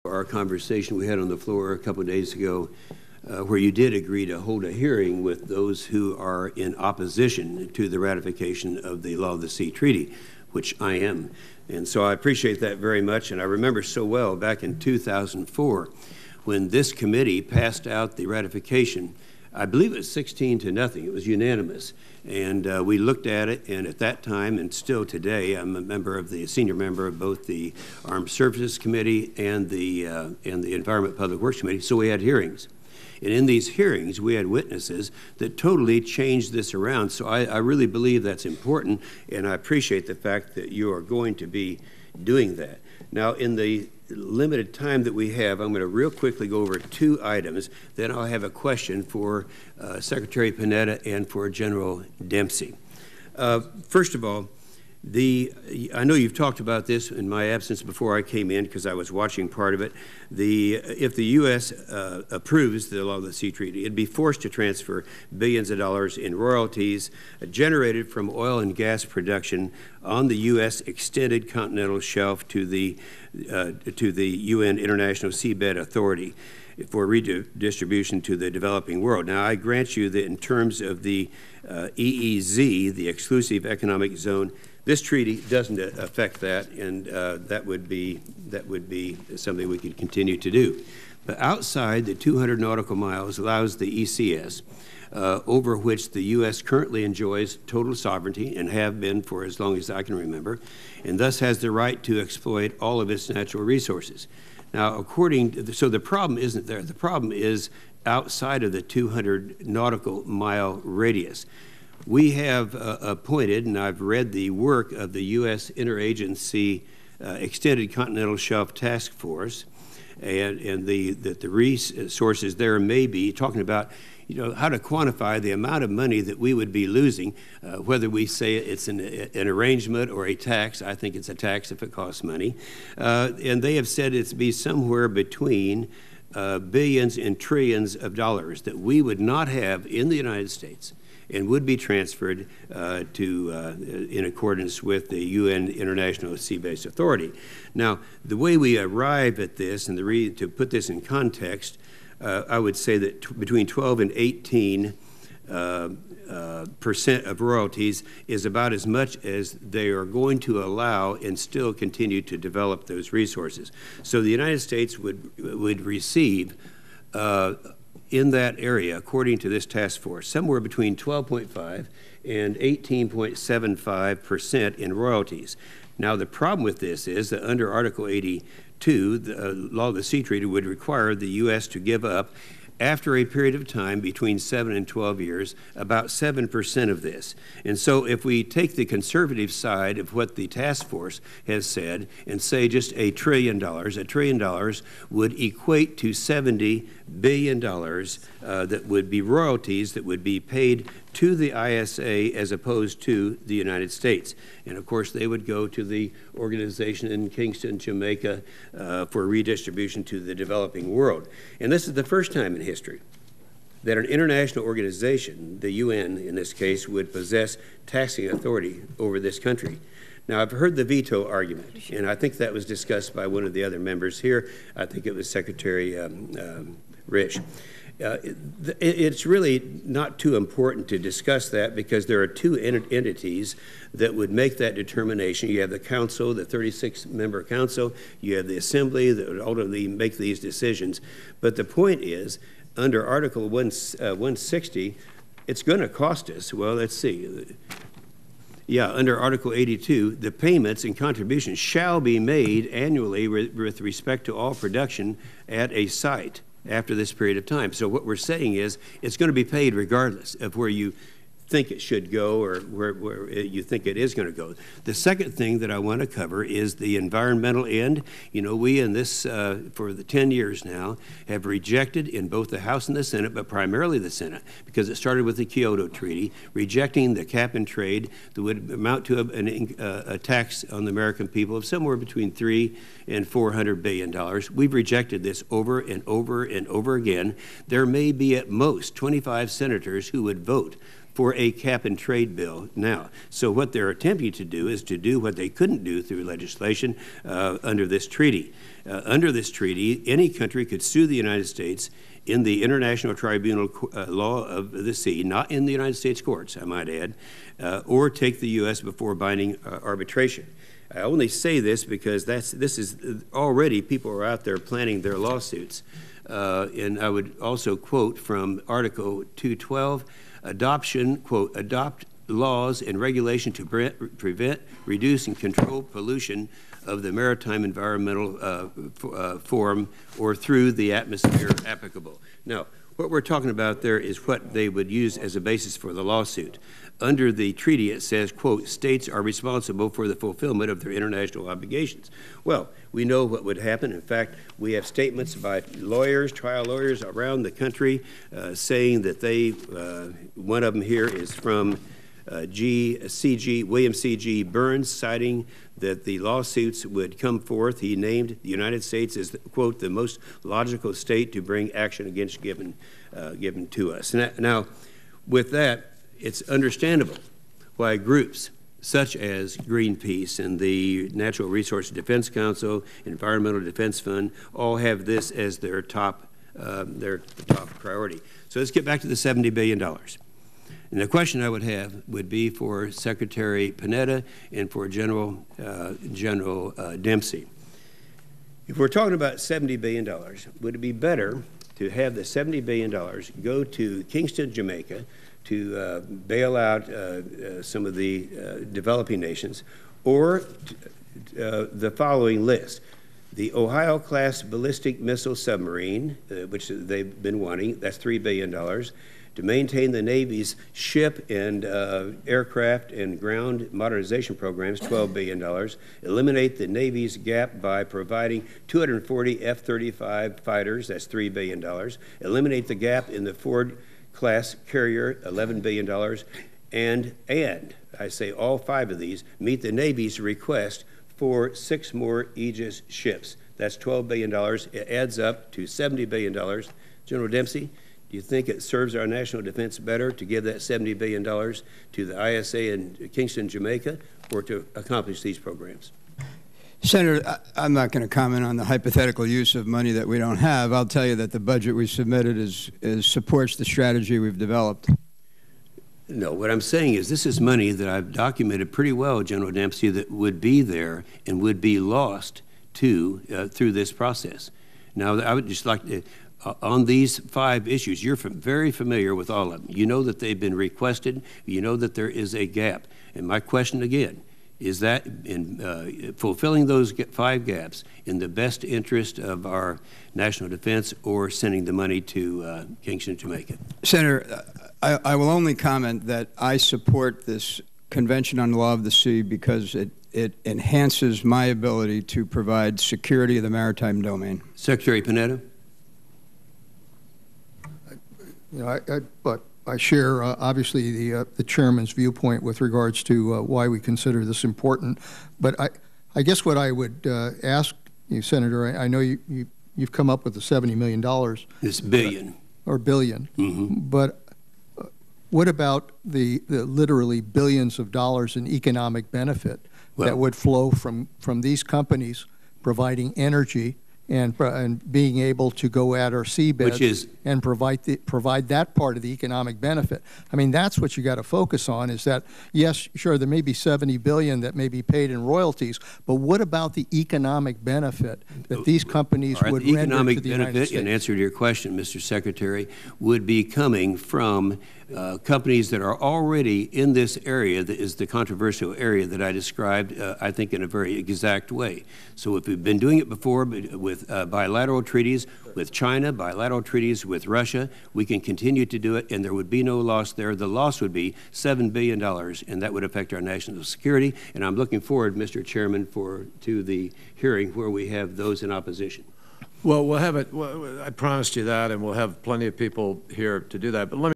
Our conversation we had on the floor a couple of days ago, where you did agree to hold a hearing with those who are in opposition to the ratification of the Law of the Sea Treaty, which I am. And so I appreciate that very much. And I remember so well back in 2004 when this committee passed out the ratification. I believe it was 16-0. It was unanimous. And we looked at it, and at that time, and still today, I'm a senior member of both the Armed Services Committee and the Environment Public Works Committee, so we had hearings. And in these hearings, we had witnesses that totally changed this around. So I really believe that's important, and I appreciate the fact that you are going to be doing that. Now, in the limited time that we have, I'm going to real quickly go over two items. Then I'll have a question for Secretary Panetta and for General Dempsey. First of all, I know you've talked about this in my absence before I came in because I was watching part of it. If the U.S. approves the Law of the Sea Treaty, it'd be forced to transfer billions of dollars in royalties generated from oil and gas production on the U.S. extended continental shelf to the UN International Seabed Authority for redistribution to the developing world. Now, I grant you that in terms of the EEZ, the Exclusive Economic Zone, this treaty doesn't affect that, and that would be something we could continue to do. But outside the 200 nautical miles allows the ECS, over which the U.S. currently enjoys total sovereignty and have been for as long as I can remember, and thus has the right to exploit all of its natural resources. Now, so the problem isn't there. The problem is outside of the 200 nautical mile radius. We have appointed, and I've read the work of the U.S. Interagency Extended Continental Shelf Task Force, and the resources there may be talking about, how to quantify the amount of money that we would be losing, whether we say it's an arrangement or a tax. I think it's a tax if it costs money. And they have said it's be somewhere between billions and trillions of dollars that we would not have in the United States and would be transferred in accordance with the UN International Seabed Authority. Now, the way we arrive at this, and to put this in context, I would say that between 12 and 18% of royalties is about as much as they are going to allow and still continue to develop those resources. So the United States would receive in that area, according to this task force, somewhere between 12.5 and 18.75% in royalties. Now, the problem with this is that under Article 82, the Law of the Sea Treaty would require the U.S. to give up, after a period of time between 7 and 12 years, about 7% of this. And so if we take the conservative side of what the task force has said and say just $1 trillion would equate to $70 billion that would be royalties that would be paid to the ISA as opposed to the United States. And of course, they would go to the organization in Kingston, Jamaica, for redistribution to the developing world. And this is the first time in history that an international organization, the UN in this case, would possess taxing authority over this country. Now, I've heard the veto argument, and I think that was discussed by one of the other members here. I think it was Secretary Rich. It's really not too important to discuss that because there are two entities that would make that determination. You have the council, the 36-member council. You have the assembly that would ultimately make these decisions. But the point is, under Article 160, it's going to cost us, well, let's see. Yeah, under Article 82, the payments and contributions shall be made annually with respect to all production at a site after this period of time. So what we're saying is it's going to be paid regardless of where you think it should go or where you think it is going to go. The second thing that I want to cover is the environmental end. We in this, for the 10 years now, have rejected in both the House and the Senate, but primarily the Senate, because it started with the Kyoto Treaty, rejecting the cap and trade that would amount to a tax on the American people of somewhere between $300 and $400 billion. We've rejected this over and over and over again. There may be at most 25 senators who would vote for a cap-and-trade bill now. So what they're attempting to do is to do what they couldn't do through legislation under this treaty. Under this treaty, any country could sue the United States in the International Tribunal Law of the Sea, not in the United States courts, I might add, or take the U.S. before binding arbitration. I only say this because this is already people are out there planning their lawsuits. And I would also quote from Article 212, adoption, quote, adopt laws and regulation to prevent, reduce, and control pollution of the maritime environmental forum or through the atmosphere applicable. Now, what we're talking about there is what they would use as a basis for the lawsuit. Under the treaty, it says, quote, states are responsible for the fulfillment of their international obligations. Well, we know what would happen. In fact, we have statements by lawyers, trial lawyers around the country saying that they, one of them here is from William C.G. Burns, citing that the lawsuits would come forth. He named the United States as, quote, the most logical state to bring action against given to us. Now, with that, it's understandable why groups such as Greenpeace and the Natural Resource Defense Council, Environmental Defense Fund, all have this as their top priority. So let's get back to the $70 billion. And the question I would have would be for Secretary Panetta and for General Dempsey. If we're talking about $70 billion, would it be better to have the $70 billion go to Kingston, Jamaica, to bail out some of the developing nations, or the following list? The Ohio-class ballistic missile submarine, which they've been wanting, that's $3 billion. To maintain the Navy's ship and aircraft and ground modernization programs, $12 billion. Eliminate the Navy's gap by providing 240 F-35 fighters, that's $3 billion. Eliminate the gap in the Ford-class carrier, $11 billion. And I say all 5 of these meet the Navy's request for 6 more Aegis ships. That's $12 billion. It adds up to $70 billion. General Dempsey, do you think it serves our national defense better to give that $70 billion to the ISA in Kingston, Jamaica, or to accomplish these programs? Senator, I'm not going to comment on the hypothetical use of money that we don't have. I'll tell you that the budget we submitted supports the strategy we've developed. No, what I'm saying is this is money that I've documented pretty well, General Dempsey, that would be there and would be lost to through this process. Now, I would just like to, on these 5 issues, you're very familiar with all of them. You know that they've been requested. You know that there is a gap. And my question again, is that in fulfilling those 5 gaps in the best interest of our national defense, or sending the money to Kingston, Jamaica? Senator, I will only comment that I support this Convention on the Law of the Sea because it enhances my ability to provide security of the maritime domain. Secretary Panetta? You know, but I share obviously the chairman's viewpoint with regards to why we consider this important. But I guess what I would ask you, Senator, I know you've come up with the $70 million. It's billion. Or billion. Mm-hmm. But what about the literally billions of dollars in economic benefit that would flow from these companies providing energy and being able to go at our seabeds and provide that part of the economic benefit? I mean, that's what you got to focus on, is that, yes, sure, there may be $70 billion that may be paid in royalties, but what about the economic benefit that these companies would render to the United States? The economic benefit, in answer to your question, Mr. Secretary, would be coming from companies that are already in this area that is the controversial area that I described, I think, in a very exact way. So if we've been doing it before with bilateral treaties with China, bilateral treaties with Russia, we can continue to do it, and there would be no loss there. The loss would be $7 billion, and that would affect our national security. And I'm looking forward, Mr. Chairman, to the hearing where we have those in opposition. Well, we'll have it. I promised you that, and we'll have plenty of people here to do that. But let me